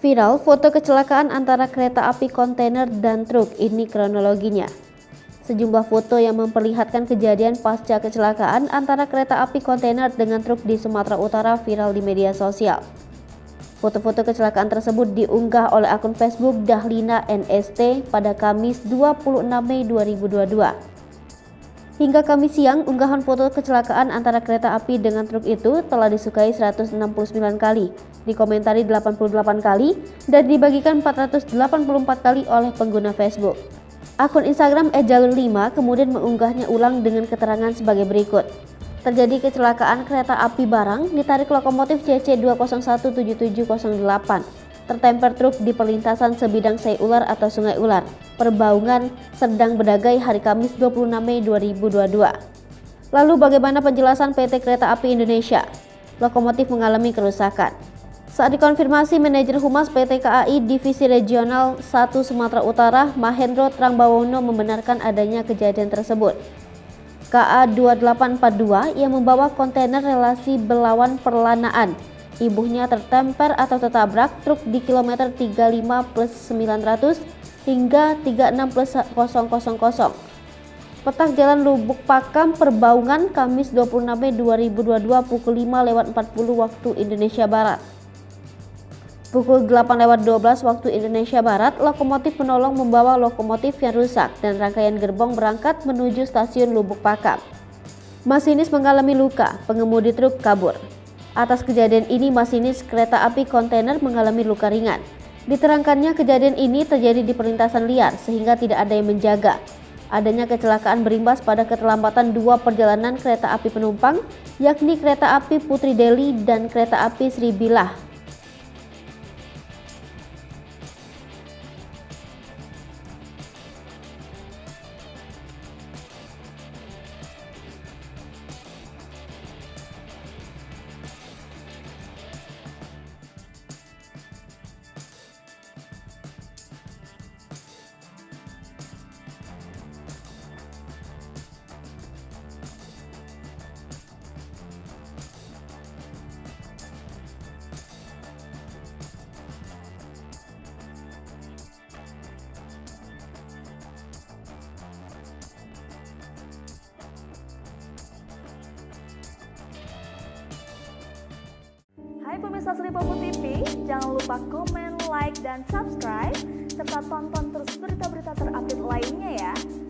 Viral foto kecelakaan antara kereta api kontainer dan truk, ini kronologinya. Sejumlah foto yang memperlihatkan kejadian pasca kecelakaan antara kereta api kontainer dengan truk di Sumatera Utara viral di media sosial. Foto-foto kecelakaan tersebut diunggah oleh akun Facebook Dahlina NST pada Kamis 26 Mei 2022. Hingga Kamis siang, unggahan foto kecelakaan antara kereta api dengan truk itu telah disukai 169 kali, dikomentari 88 kali, dan dibagikan 484 kali oleh pengguna Facebook. Akun Instagram @jalur5 kemudian mengunggahnya ulang dengan keterangan sebagai berikut. Terjadi kecelakaan kereta api barang ditarik lokomotif CC 2017708. Tertemper truk di perlintasan sebidang Sei Ular atau Sungai Ular, Perbaungan, Serdang Bedagai hari Kamis 26 Mei 2022. Lalu bagaimana penjelasan PT Kereta Api Indonesia? Lokomotif mengalami kerusakan. Saat dikonfirmasi manajer Humas PT KAI Divisi Regional 1 Sumatera Utara, Mahendro Trangbawono membenarkan adanya kejadian tersebut. KA 2842 yang membawa kontainer relasi Belawan Perlanaan, ibuhnya tertemper atau tertabrak truk di kilometer 35+900 hingga 36+000. Petak Jalan Lubuk Pakam, Perbaungan, Kamis 26 Mei 2022 pukul 5:40 waktu Indonesia Barat. Pukul 8:12 waktu Indonesia Barat, lokomotif penolong membawa lokomotif yang rusak dan rangkaian gerbong berangkat menuju stasiun Lubuk Pakam. Masinis mengalami luka, pengemudi truk kabur. Atas kejadian ini, masinis kereta api kontainer mengalami luka ringan. Diterangkannya kejadian ini terjadi di perlintasan liar sehingga tidak ada yang menjaga. Adanya kecelakaan berimbas pada keterlambatan dua perjalanan kereta api penumpang, yakni kereta api Putri Deli dan kereta api Sri Bilah. Hai pemirsa Sri Popo TV, jangan lupa komen, like, dan subscribe, serta tonton terus berita-berita terupdate lainnya ya.